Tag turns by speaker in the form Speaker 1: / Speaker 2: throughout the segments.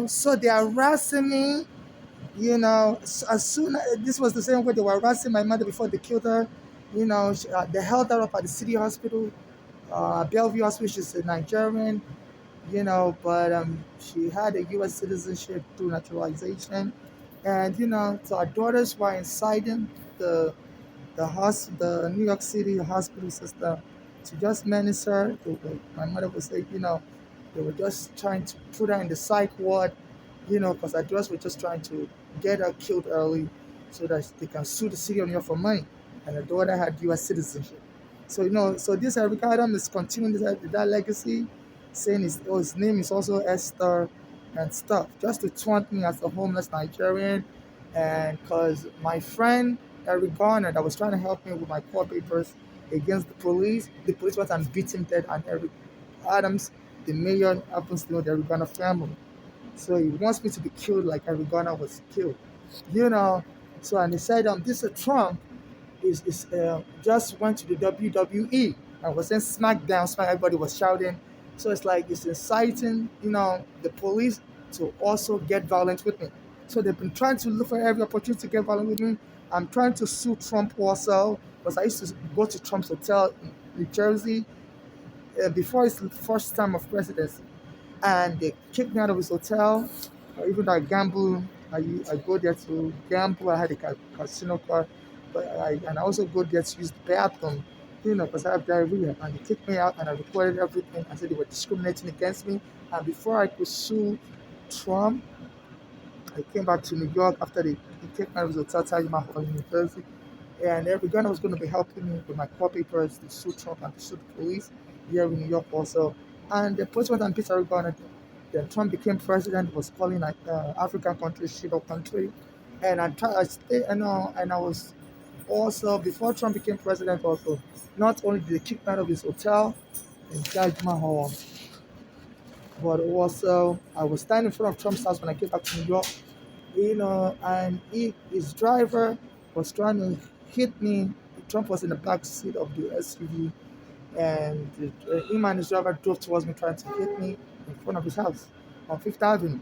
Speaker 1: So they're harassing me. As soon as this was the same way they were harassing my mother before they killed her. They held her up at the city hospital, Bellevue Hospital. She's a Nigerian, but she had a U.S. citizenship through naturalization, and so our daughters were inside the New York City hospital system to just menace her. My mother would say, they were just trying to put her in the psych ward, because our daughters were just trying to get her killed early so that they can sue the city of New York for money. And her daughter had U.S. citizenship. So, so this Eric Adam is continuing that legacy, saying his name is also Esther and stuff, just to taunt me as a homeless Nigerian. And because my friend Eric Garner that was trying to help me with my court papers against the police went and beat him dead, and Eric Adams, the mayor, happens to know the Eric Garner family. So he wants me to be killed like Eric Garner was killed. You know, and he said, this Trump is just went to the WWE and was in SmackDown. Everybody was shouting. So it's like it's inciting, the police to also get violent with me. So they've been trying to look for every opportunity to get violent with me. I'm trying to sue Trump also because I used to go to Trump's hotel in New Jersey before his first time of presidency, and they kicked me out of his hotel. Even though I gamble, I go there to gamble. I had a casino card, and I also go there to use the bathroom, because I have diarrhea. And they kicked me out, and I recorded everything. I said they were discriminating against me. And before I could sue Trump, I came back to New York after they kicked me out of his hotel, Taj Mahal in New Jersey. And every gun was going to be helping me with my court papers to sue Trump and to sue the police here in New York also. And the police went and beat Oregon. Then Trump became president, was calling like African country, shit country. And I stayed, and I was also, before Trump became president also, not only did they kick me out of his hotel in Taj Mahal, but also I was standing in front of Trump's house when I came back to New York, and his driver was trying to hit me. Trump was in the back seat of the SUV, and him and his driver drove towards me, trying to hit me in front of his house on Fifth Avenue.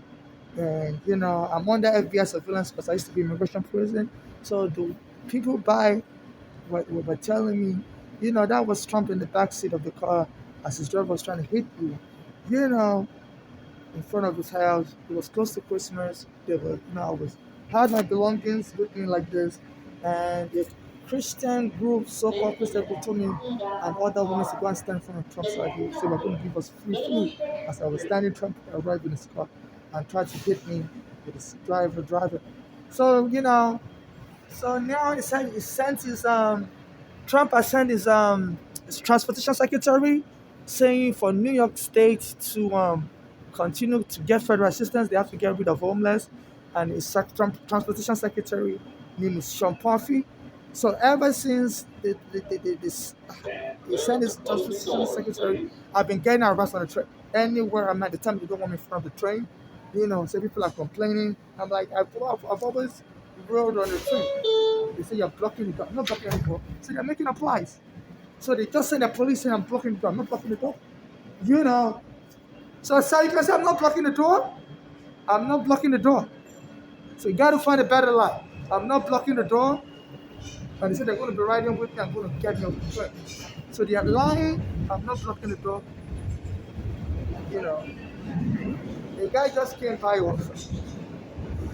Speaker 1: And I'm under FBI surveillance because I used to be in immigration prison. So the people were telling me, that was Trump in the back seat of the car as his driver was trying to hit you. You know, in front of his house. It was close to Christmas. They were, I was had my belongings with me like this, and the Christian group, so-called Christian group, told me and other women to go and stand in front of Trump's side. They were going to give us free food. As I was standing, Trump arrived in his car and tried to hit me with his driver. So so now he sent his Trump has sent his transportation secretary saying for New York State to continue to get federal assistance, they have to get rid of homeless. And his transportation secretary name is Sean Puffy. So ever since he sent his transportation secretary, I've been getting harassed on the train. Anywhere I'm at, the time they don't want me in front of the train. So people are complaining. I'm like, I've always rode on the train. They say you're blocking the door. I'm not blocking the door. So they're making applies. So they just send the police saying I'm blocking the door. I'm not blocking the door. You know. So sir, you can say I'm not blocking the door. I'm not blocking the door. So you got to find a better lie. I'm not blocking the door. And they said they're going to be riding with me. I'm going to get me off the train. So they are lying. I'm not blocking the door. You know. The guy just came by also.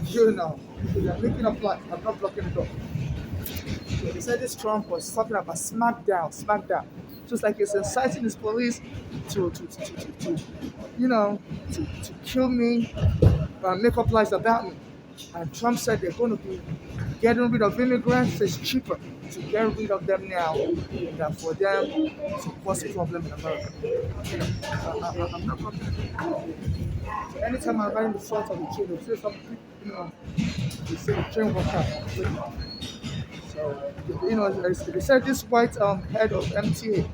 Speaker 1: You know. So they're making a lie. I'm not blocking the door. So they said this Trump was talking about SmackDown. Just like he's inciting his police to to kill me and make up lies about me. And Trump said they're going to be getting rid of immigrants. It's cheaper to get rid of them now than for them to cause a problem in America. I'm not talking. So anytime I'm riding the front of the train, they say something, they say the train will come. So, they said this white head of MTA,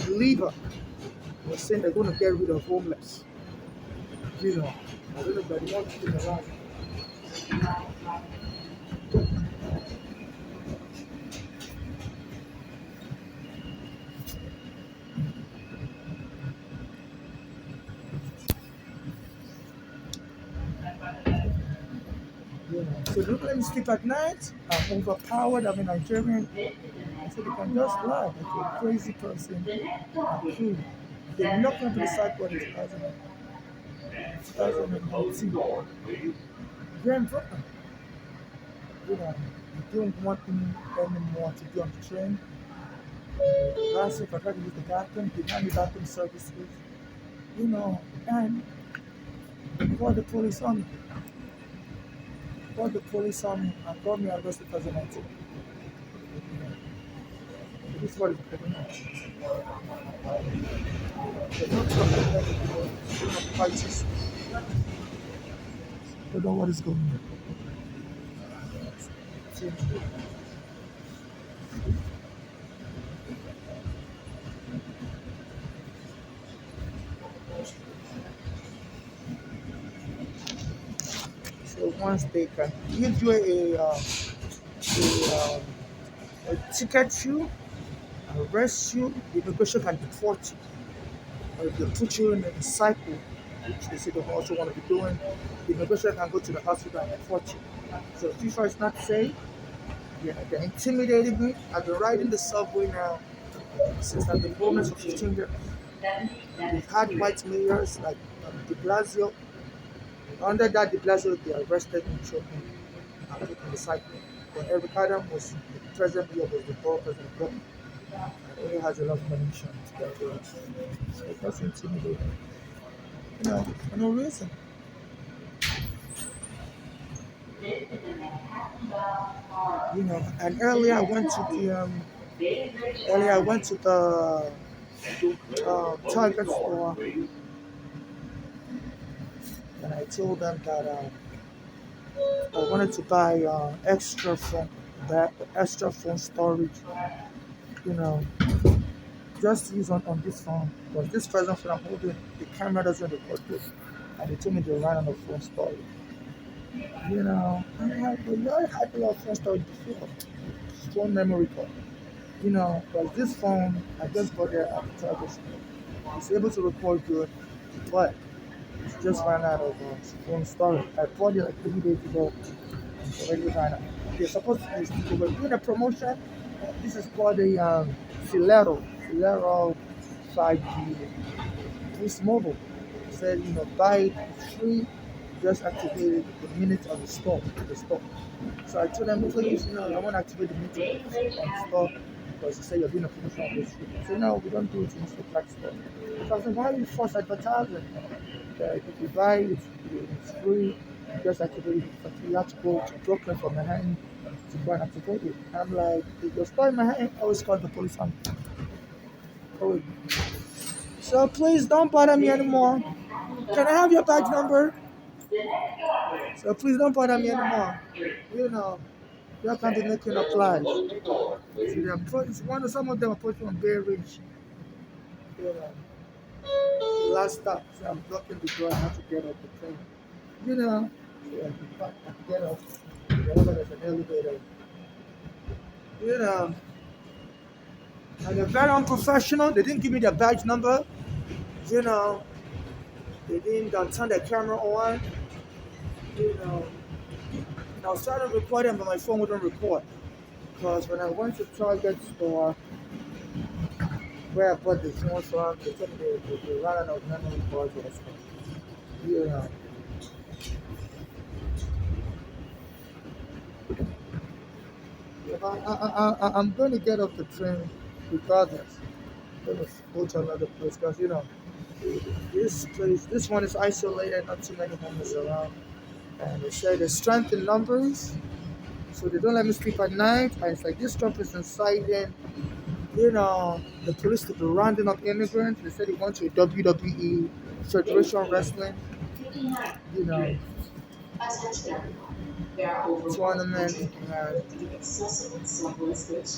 Speaker 1: leader, was saying they're going to get rid of homeless. I don't know, but they want to keep around. So don't let me sleep at night. I'm overpowered. I'm a Nigerian. I said, you can just lie like a crazy person. I'm cool. They knocked me to the sideboard in 2019. Grand Brooklyn. You know, you don't want me anymore to be on the train. Last week I tried to use the bathroom, denied the bathroom services. You know, and called the police on me. Called the police on me and got me arrested 2019. This is what is going on. They're not talking about the parties. They don't know what is going on. So, so once they can give you a ticket you, arrest you, the immigration can deport you. Or if they put you in a cycle, which they say they also want to be doing, the immigration can go to the hospital and deport you. So FIFA is not safe. Yeah, they're intimidating me. I've been riding the subway now since I've been homeless for 15 years. We've had white mayors like de Blasio. Under that de Blasio, they arrested me, choked me, and put me in the cycle. But Eric Adam was the president here, was the borough president. But he has a lot of connection to get to us. So that's intimidating. You know, for no reason. You know, and earlier I went to the Target store and I told them that I wanted to buy extra phone storage. You know, just to use on this phone because this present phone I'm holding, the camera doesn't record good, and they told me they ran out of phone storage. You know, I had a lot of phone storage before, phone memory card. You know, but this phone I just bought it at the Target store. It's able to record good, but it's just ran out of phone storage. I bought it like 3 days ago. It's already ran out. They're supposed to they were doing a promotion. This is called the Filero 5G Boost Mobile. Said, you know, buy it, it's free, just activate it the minute on the store. So I told them, please, you know, I want to activate the minute on the store because you say you're doing a promotion on this. They said, no, we don't do it in the black store. So I said, why are you force advertising? If you buy it, it's free, just activate it. But you have to go to Brooklyn from the hand to go and activate it. I'm like, if you're storing my hand, I always call the police on me. Oh, so please don't bother me anymore. Can I have your badge number? So please don't bother me anymore. You know, you can't be making applies. So some of them are putting on Bay Ridge. You know, last stop. So I'm blocking the door. I have to get off the train. You know, so I can get off. Whenever there's an elevator. You know, and they're very unprofessional. They didn't give me their badge number. You know, they didn't turn their camera on. You know, and I was trying to record them, but my phone wouldn't record. Because when I went to Target store where I bought the phone from, they told me they ran out of memory cards or something. You know, I'm going to get off the train regardless. I'm going to go to another place because, you know, this one is isolated, not too many homeless around. And they say there's strength in numbers, so they don't let me sleep at night. And it's like this stuff is inciting, you know, the police to be rounding up immigrants. They said they went to a WWE Federation Wrestling, you know, tournament, and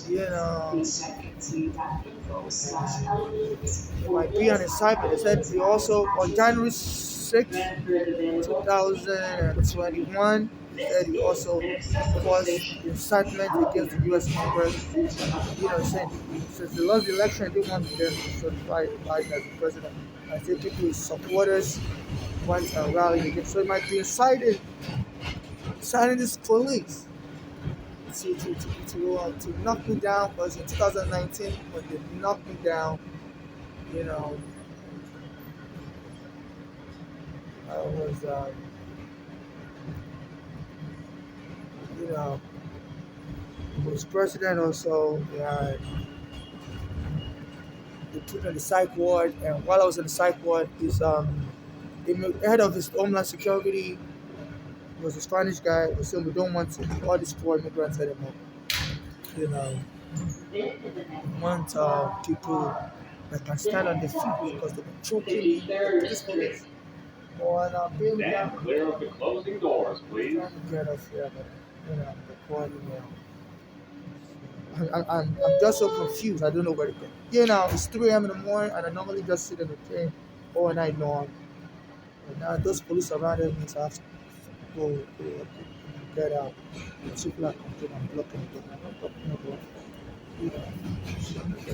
Speaker 1: you know, it might be an incitement. They said they also on January 6th, 2021. He said he also caused incitement against the U.S. Congress. You know, saying since they lost the election, they want them to certify Biden as the president. I say people, his supporters, went and rallied against. So it might be incited signing this police to knock me down. Because in 2019, when they knocked me down, you know, I was, you know, was president also. Yeah, they put me in the psych ward, and while I was in the psych ward, the head of his homeland security was a Spanish guy. He said we don't want all these poor immigrants anymore. You know, we want people that can stand on their feet because they've been choking this police. On being
Speaker 2: Stand
Speaker 1: down,
Speaker 2: clear of the closing doors, please.
Speaker 1: trying to get us here, but the quality I'm just so confused. I don't know where to go. It's 3 a.m. in the morning, and I normally just sit in the train all night long. And now those police surrounded me, so I have to go get out. Two black I'm blocking the door. I'm not blocking the door.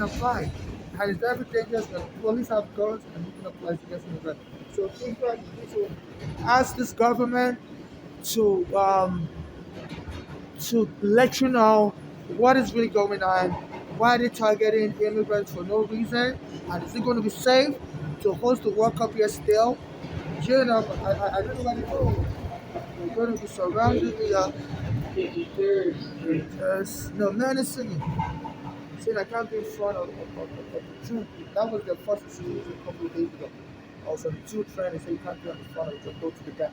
Speaker 1: I'm fine. And it's everything just the police have guns and making up lies against me. So things like you need to ask this government to let you know what is really going on, why they're targeting immigrants for no reason, and is it going to be safe to host the World Cup here still? I don't know what to do. We're going to be surrounded here. There's no menacing. Saying I can't be in front of the two. That was the first situation a couple of days ago. I was on the two train and said you can't be on the front of it, go to the back.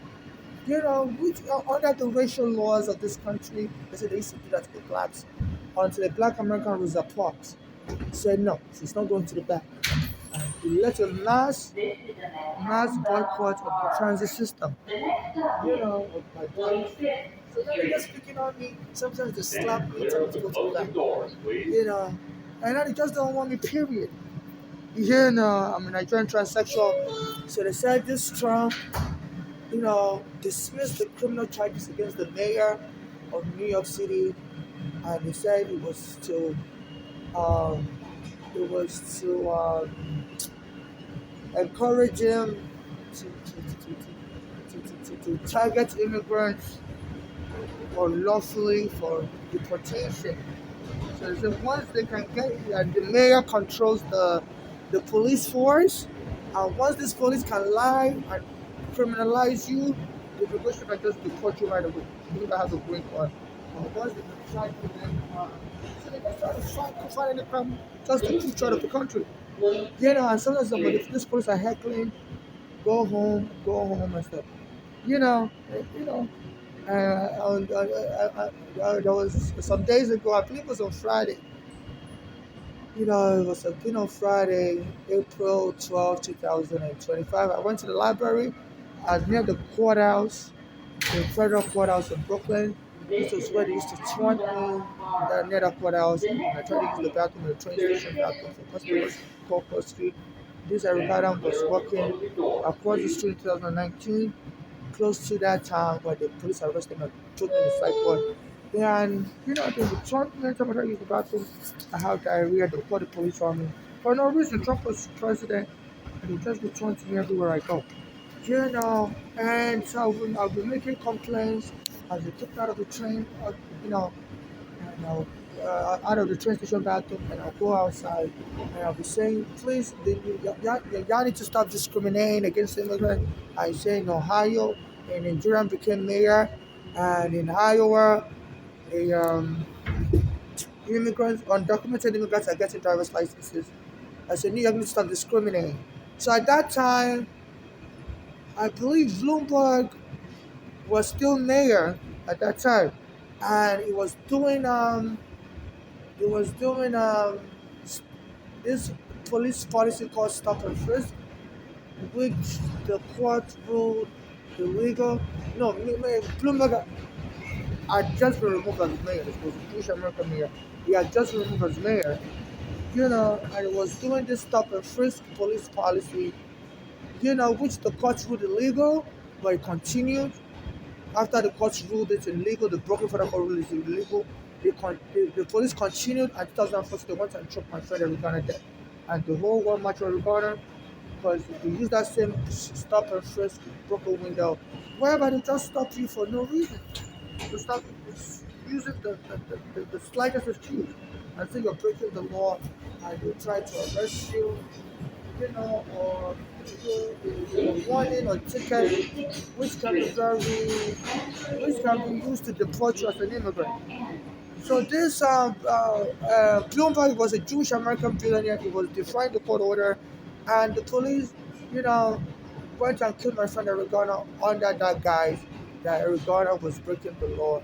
Speaker 1: Which are under the racial laws of this country, they said they used to do that to the blacks. Until the black American Rosa Parks said no, she's not going to the back. And he led to a mass boycott of the transit system. Of my body. So now they're just picking on me. Sometimes they slap
Speaker 2: Stand
Speaker 1: me,
Speaker 2: clear
Speaker 1: tell me
Speaker 2: of
Speaker 1: to
Speaker 2: the
Speaker 1: go to the
Speaker 2: closing
Speaker 1: back.
Speaker 2: doors, please.
Speaker 1: And now they just don't want me, period. I'm a Nigerian transsexual. So they said this Trump, dismissed the criminal charges against the mayor of New York City, and they said um, it was to encourage him to target immigrants unlawfully for deportation. So they said once they can get, and the mayor controls the police force, and once this police can lie and criminalize you, the immigration can just deport you right away. You don't have a green card. And once they can try to them, so they just try to find any crime just to keep out of the country. And sometimes but if this police are heckling, go home and stuff. You know, you know. There was some days ago, I believe it was on Friday. It was Friday, April 12th, 2025. I went to the library. I was near the courthouse, the federal courthouse in Brooklyn. This was where they used to taunt me near the courthouse. I tried to use the bathroom, the train station bathroom for customers, Corpus Street. This Arigadam was working across the street in 2019, close to that town where the police arrested me and took me in the psych ward. And they would taunt me every time I tried to use the bathroom. I had diarrhea, they would call the police on me. For no reason, Trump was president, and they just be taunting me everywhere I go. And so I've been making complaints as they took me out of the train, you know, and out of the train station bathroom, and I'll go outside, and I'll be saying, please, y'all need to stop discriminating against immigrants. I say in Ohio, a Nigerian became mayor, and in Iowa, a immigrants, undocumented immigrants are getting driver's licenses. I said, New York needs to stop discriminating. So at that time, I believe Bloomberg was still mayor at that time, and he was doing this police policy called stop and frisk, which the court ruled illegal. No, Bloomberg had just been removed as mayor. This was a Jewish American mayor. He had just been removed as mayor, and he was doing this stop and frisk police policy, which the court ruled illegal, but it continued. After the court ruled it illegal, the Brooklyn Federal Court ruled it illegal. The police continued, and 2014 they went and choked my friend Rihanna dead. And the whole world marched on Rihanna because they used that same stop and frisk, broke a window, whereby they just stop you for no reason. to stop using the slightest excuse. I think you're breaking the law and they try to arrest you, or give you a warning or ticket, which can be which can be used to deport you as an immigrant. So this Bloomberg was a Jewish American billionaire. He was defying the court order, and the police, you know, went and killed my friend Eric Garner under that guise that Eric Garner was breaking the law.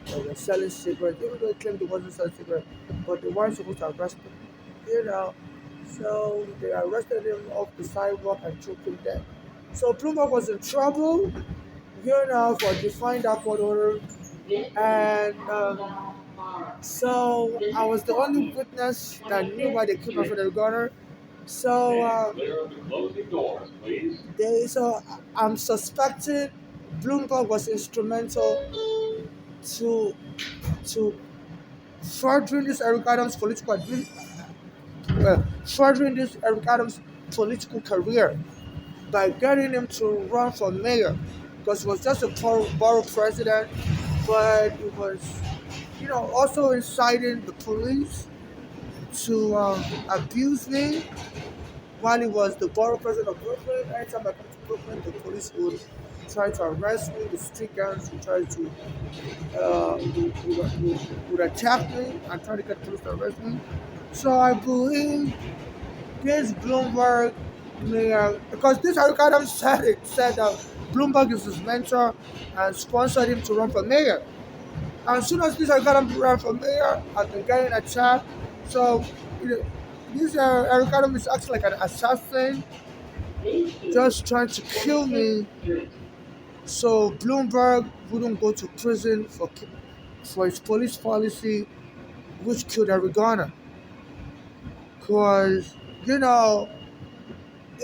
Speaker 1: They were selling cigarettes, even though he claimed he wasn't selling cigarettes, but they weren't supposed to arrest him, you know. So they arrested him off the sidewalk and took him there. So Bloomberg was in trouble, for defying that court order, and so I was the only witness that knew why they killed my friend Eric Garner. So
Speaker 2: Stand clear of the closing doors, please.
Speaker 1: so I'm suspecting Bloomberg was instrumental to to furthering this Eric Adams furthering this Eric Adams political career by getting him to run for mayor, because he was just a borough president, but he was, also inciting the police to abuse me while he was the borough president of Brooklyn. Anytime I come to Brooklyn, the police would try to arrest me. The street gangs would try to would attack me and try to get the police to arrest me. So I believe this Bloomberg mayor, because this Eric Adams said that Bloomberg is his mentor and sponsored him to run for mayor. And as soon as this Eric Adams ran for mayor, I've been getting attacked. So you know, this Eric Adams is acting like an assassin, just trying to kill me. So Bloomberg wouldn't go to prison for his police policy, which killed Eric Garner. Because you know,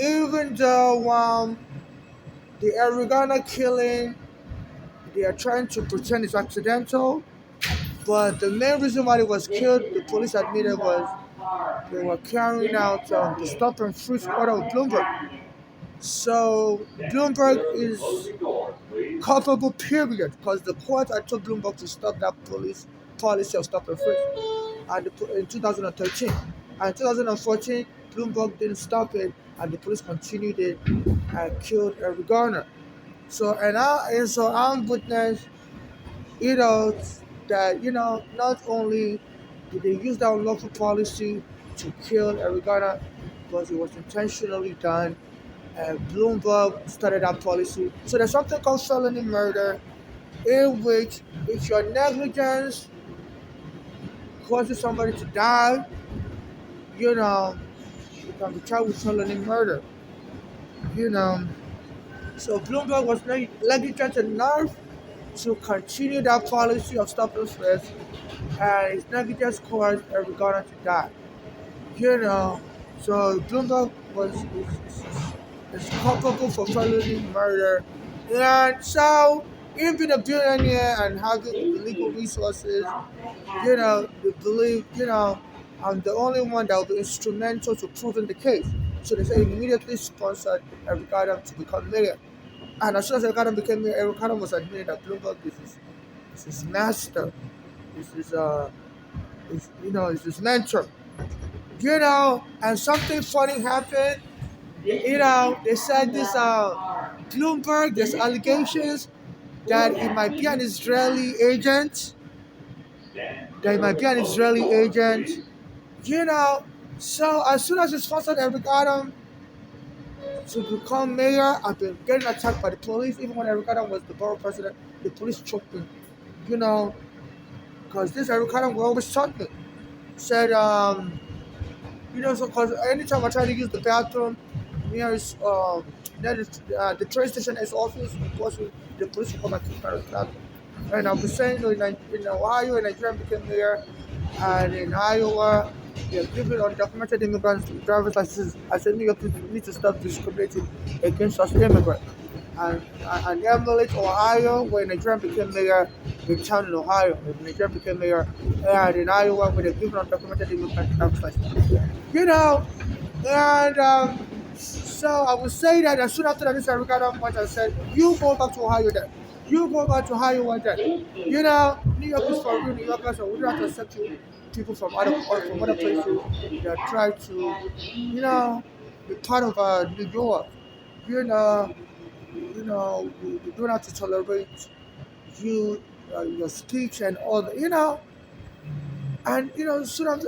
Speaker 1: even though the Eric Garner killing, they are trying to pretend it's accidental, but the main reason why he was killed, the police admitted, was they were carrying out the stop and frisk order of Bloomberg. So Bloomberg is
Speaker 2: Closing doors, please.
Speaker 1: culpable, period, because the court had told Bloomberg to stop that police policy of stop and frisk in 2013. And in 2014, Bloomberg didn't stop it, and the police continued it and killed Eric Garner. So I'm witness, you know, that not only did they use that unlawful policy to kill Eric Garner, but it was intentionally done. Bloomberg started that policy. So there's something called felony murder, in which if your negligence causes somebody to die, you know, you can be charged with felony murder. You know, so Bloomberg was negligent enough to continue that policy of stop and frisk, and his negligence caused Eric Garner to die. You know, so Bloomberg is culpable for felony murder, and so him being a billionaire and having the legal resources, they believe, I'm the only one that will be instrumental to proving the case. So they say immediately sponsored Eric Adam to become mayor. And as soon as Eric Adam became mayor, Eric Adam was admitted that Bloomberg is his master, is his is his mentor. And something funny happened. They said this Bloomberg, there's allegations that he might be an Israeli agent, that he might be an Israeli agent, you know. So as soon as he sponsored Eric Adam to become mayor, I've been getting attacked by the police. Even when Eric Adam was the borough president, the police choked me, you know, because this Eric Adam will always taunt me. Said, so because anytime I try to use the bathroom near his, the train station, his office, of course, the police will come and keep Eric Adam. And I've been saying, in Ohio, in Nigeria became mayor, and in Iowa, they're giving undocumented immigrants driver's licenses. I said, New York need to stop discriminating against us immigrants. And Emily, Ohio, when Nigeria became mayor, in town in Ohio, when Nigeria became mayor, and in Iowa, when they're giving undocumented immigrants driver's licenses. And so I would say that as soon after that, this Eric Adam went and said, you go back to Ohio then. You go back to how you want that. You know, New York is for real New Yorkers, so we don't have to accept you people from other places that try to, be part of New York. You know, we don't have to tolerate you, your speech and all that. And soon after,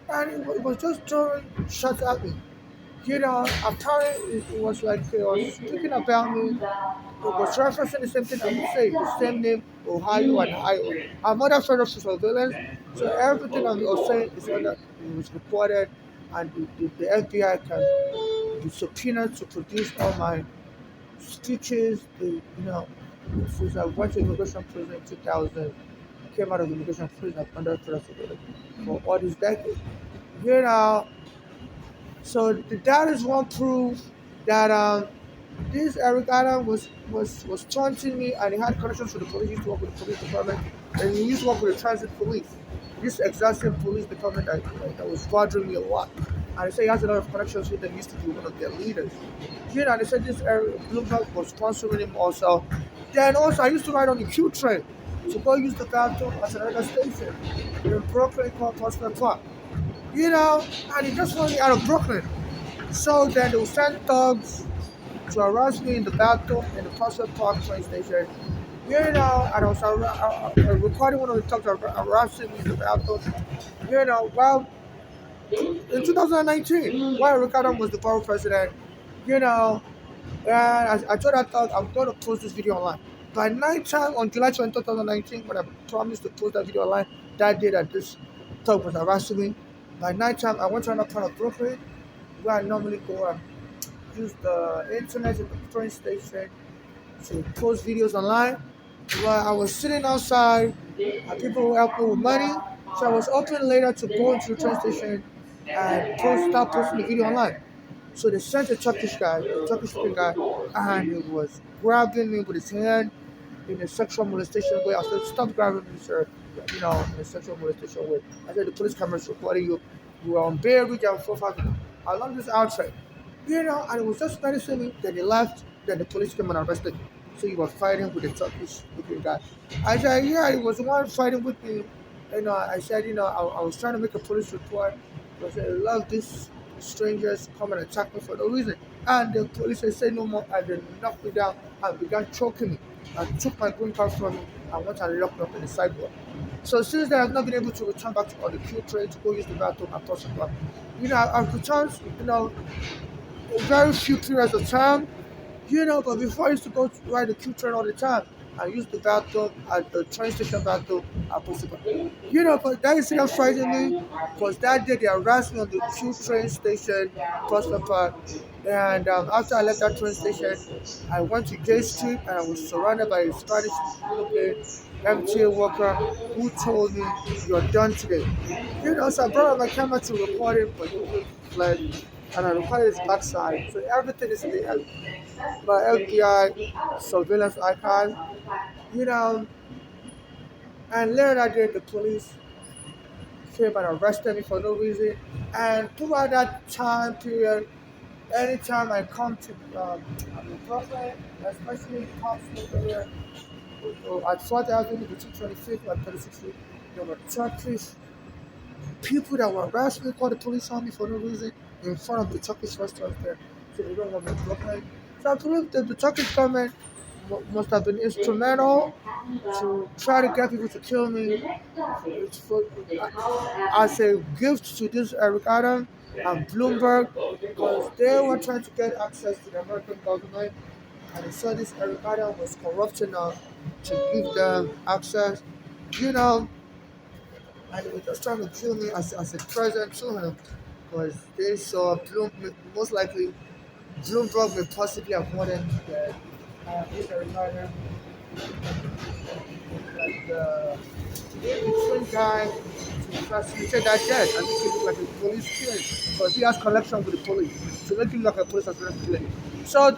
Speaker 1: and it was just throwing shots at me. Apparently it was like it was speaking about me. It was referencing the same thing I would say, the same name, Ohio and Iowa. I'm under federal surveillance, so everything I was saying is under, it was reported, and the FBI can be subpoenaed to produce all my speeches. Since I went to immigration prison in 2000, came out of immigration prison under federal surveillance for all these decades. You know, so that is one proof that this Eric Adam was taunting me, and he had connections with the police. He used to work with the police department, and he used to work with the transit police. This exact same police department that was bothering me a lot. And they say he has a lot of connections with them. He used to be one of their leaders. And they said this Eric Bloomberg was sponsoring him also. Then also I used to ride on the Q train to go use the bathroom at another station in Brooklyn called Prospect Park. And he just wanted me out of Brooklyn. So then they would send thugs to arrest me in the bathroom in the Prospect Park train station. And I was recording one of the thugs arresting me in the bathroom. Well, in 2019, while Ricardo was the borough president, you know, and I told that thug I'm going to post this video online. By night time on July 20, 2019, when I promised to post that video online, that day that this thug was arresting me, by night time I went to another part of Brooklyn where I normally go and use the internet at the train station to post videos online. Well, I was sitting outside and people were helping me with money. So I was open later to go into the train station and start posting the video online. So they sent a Turkish speaking guy, and he was grabbing me with his hand in a sexual molestation way. I said, stop grabbing me, sir. In a sexual molestation way. I said, the police cameras recording you. You were on Bay Ridge and 4 along this outside. And it was just menacing me. Then he left. Then the police came and arrested me. So he was fighting with the Turkish looking guy. I said, yeah, he was the one fighting with me. I said, I was trying to make a police report. I said, I love these strangers come and attack me for no reason. And the police said no more, and they knocked me down and began choking me and took my green card from me and went and locked me up in the sidewalk. So since then, I've not been able to return back on the Q train to go use the bathroom and touch the club. I've returned, very few periods of time, but before I used to go to ride the Q train all the time. I used the bathroom at the train station bathroom at Possible. But that incident frightened me because that day they harassed me on the Q train station, Prospect Park. And after I left that train station, I went to J Street and I was surrounded by a Spanish looking MTA worker who told me, "You're done today." So I brought out my camera to record it, but he fled. And I recorded his backside. So everything is in the my FBI surveillance archive. You know, and later that day the police came and arrested me for no reason. And throughout that time period, anytime I come to Brooklyn, especially Park Street area, at 4th Avenue between 25th and 36th Street, there were Turkish people that were arresting me, called the police on me for no reason in front of the Turkish restaurant there. So they don't want me to Brooklyn. So I believe that the Turkish government must have been instrumental to try to get people to kill me. For, as a gift to this Eric Adam and Bloomberg, because they were trying to get access to the American government, and they saw this Eric Adam was corrupt enough to give them access. You know, and they were just trying to kill me as a present to him, because they saw most likely Bloomberg may possibly have wanted this Eric Adam like between guy to facilitate that death and make it look like a police killing because he has connection with the police. So make it look like a police killing. So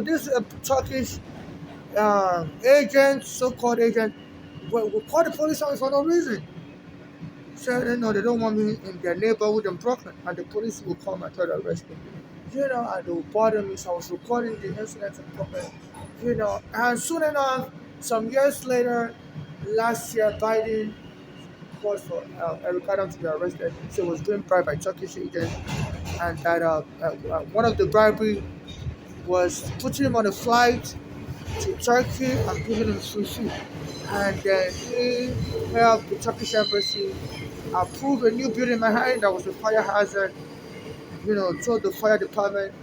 Speaker 1: this Turkish agent, so-called agent, will call the police on me for no reason. So they don't want me in their neighborhood in Brooklyn, and the police will come and try to arrest me. And they will bother me. So I was recording the incident in Brooklyn. And soon enough, Some years later, last year, Biden called for Eric Adams to be arrested. So he was being bribed by Turkish agents, and that one of the bribery was putting him on a flight to Turkey and giving him free food. And then he helped the Turkish embassy approve a new building behind that was a fire hazard. Told the fire department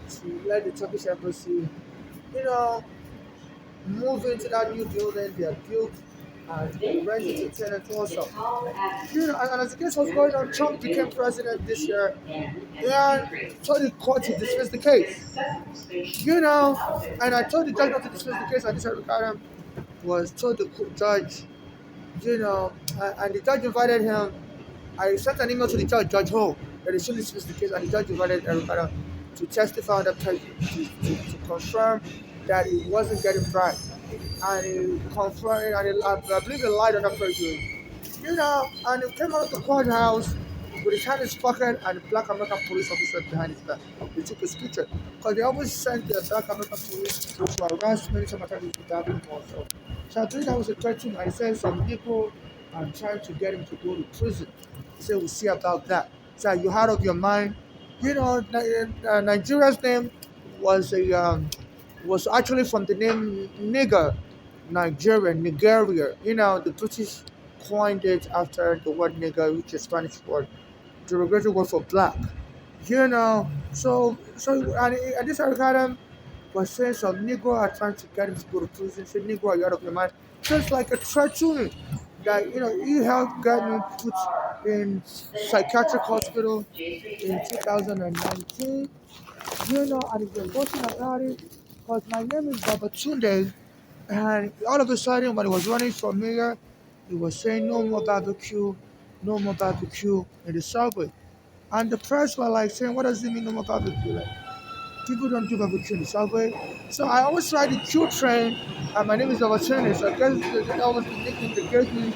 Speaker 1: to let the Turkish embassy, you know, move into that new building they had built and rent it to tenants also. And as the case was going on, Trump became president this year and told the court to dismiss the case. And I told the judge not to dismiss the case, and this Ricardo was told the judge, and the judge invited him. I sent an email to the judge, Judge Ho, that he should dismiss the case, and the judge invited Ricardo to testify on the to confirm that he wasn't getting bribed. And he confirmed, and I believe he lied on that perjury. And he came out of the courthouse with his hand in his pocket and a black American police officer behind his back. They took his picture. Because they always sent the black American police to arrest many sometimes with that also. So I think that was a threat to him. I said some people are trying to get him to go to prison. He said, we'll see about that. So you out of your mind. Nigeria's name was a was actually from the name nigger, Nigeria. The British coined it after the word nigger, which is Spanish word, derogatory word for black. And this Adam was saying some Negro are trying to get him to go to prison. Say, Negro, are you out of your mind? Just like a threat to me. That, he helped get me put in psychiatric hospital in 2019. And he's been boasting about it because my name is Babatunde. And all of a sudden, when he was running for mayor, he was saying no more barbecue in the subway. And the press were like saying, what does it mean no more barbecue? Like, people don't do barbecue in the subway. So I always ride the Q train, and my name is Babatunde. So I guess that was the nickname they gave me.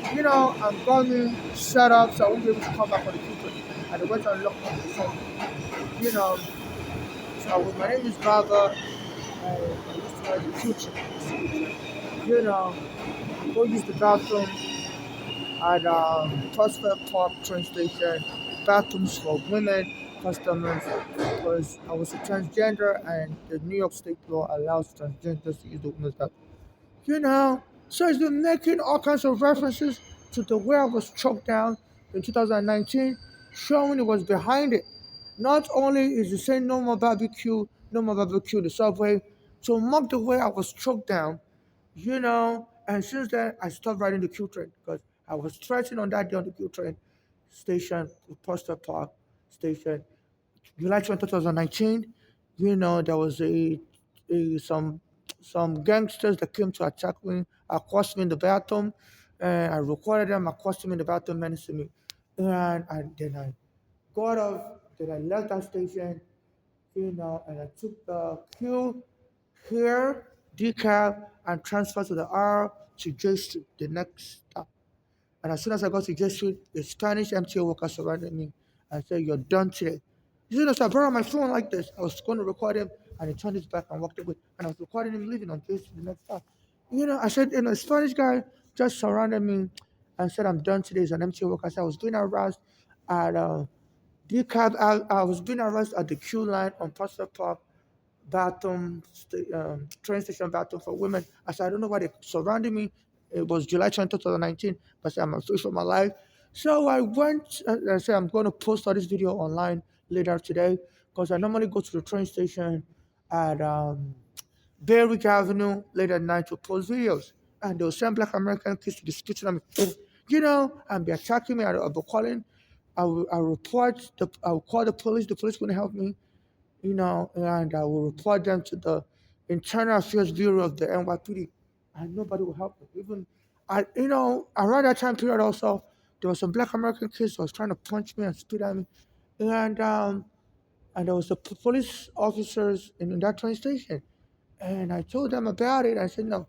Speaker 1: I'm going set up, so I won't be able to come back on the Q train. And they went and locked me on the phone. You know, my name is Baba. I used to ride the Q train. Go use the bathroom at Prospect Park train station. Bathrooms for women customers because I was a transgender and the New York State law allows transgenders to use the women's bathroom. So he's been making all kinds of references to the way I was choked down in 2019, showing he was behind it. Not only is he saying no more barbecue in the subway, to mock the way I was choked down, and since then I stopped riding the Q train because I was threatened on that day on the Q train station, Poster Park station, July 2019. There was some gangsters that came to attack me, accosted me in the bathroom, and I recorded them accosting me in the bathroom, menacing me, and then I got off, then I left that station, and I took the Q here, decab, and transferred to the R to J Street, the next stop. And as soon as I got to J Street, the Spanish MTA worker surrounded me and said, "You're done today." So I brought my phone like this. I was going to record him, and he turned his back and walked away. And I was recording him leaving on J Street the next stop. I said, Spanish guy just surrounded me and said, "I'm done today." He's an MTA worker. I said, I was doing arrest at decab. I was doing arrest at the Q line on Pastor Park train station bathroom for women. I said, I don't know why they surrounded me. It was July 20, 2019, but I said, I'm afraid for my life. So I went, I said, I'm going to post all this video online later today because I normally go to the train station at Berwick Avenue late at night to post videos. And they'll send black American kids to the street and and be attacking me. I'll be calling. I'll call the police. The police wouldn't help me and I will report them to the Internal Affairs Bureau of the NYPD, and nobody will help me. Around that time period also, there was some Black American kids who was trying to punch me and spit at me, and um, and there was the police officers in that train station, and I told them about it. I said, no,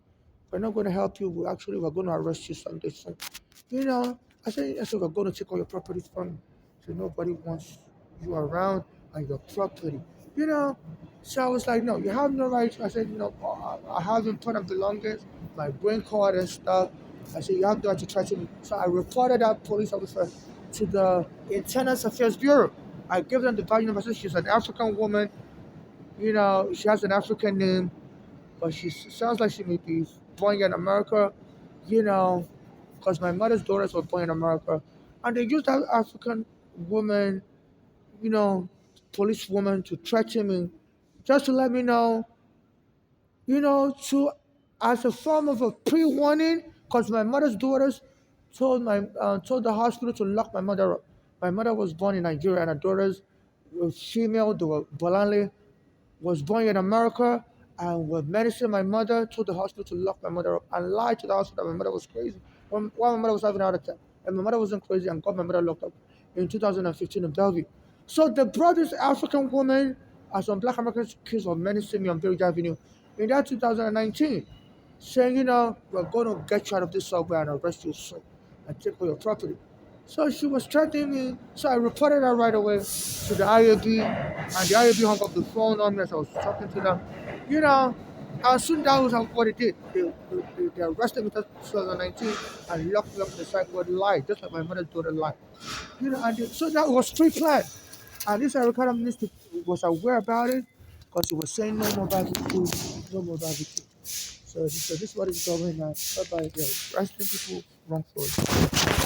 Speaker 1: we're not going to help you. We're going to arrest you someday soon. You know, I said, we're going to take all your properties from you. So nobody wants you around and your property. you know. So I was like, no, you have no right. I said, I haven't put up the longest, my brain card and stuff. I said, you have no right to threaten me. So I reported that police officer to the Internal Affairs Bureau. I gave them the value number. I said, she's an African woman, she has an African name, but she sounds like she may be born in America, you know, because my mother's daughters were born in America. And they used that African woman, you know, police woman to threaten me just to let me know, to as a form of a pre-warning, because my mother's daughters told the hospital to lock my mother up. My mother was born in Nigeria, and her daughters were female. They were Bolale was born in America, and were menacing my mother. Told the hospital to lock my mother up and lied to the hospital that my mother was crazy. While my mother was having a heart attack, and my mother wasn't crazy, and got my mother locked up in 2015 in Bellevue. So they brought this African woman as some Black American kids were menacing me on Berry Avenue in that 2019, saying, we're going to get you out of this subway and arrest you soon and take away your property. So she was threatening me. So I reported her right away to the IAB, and the IAB hung up the phone on me as I was talking to them. You know, and soon that was what it did. They arrested me in 2019 and locked me up in the psych ward lied, just like my mother told her lie. So that was pre-planned. And this Ricardo minister was aware about it because he was saying no more barbecue, no more barbecue. So this is what is going on. Bye bye. Arresting people wrongfully.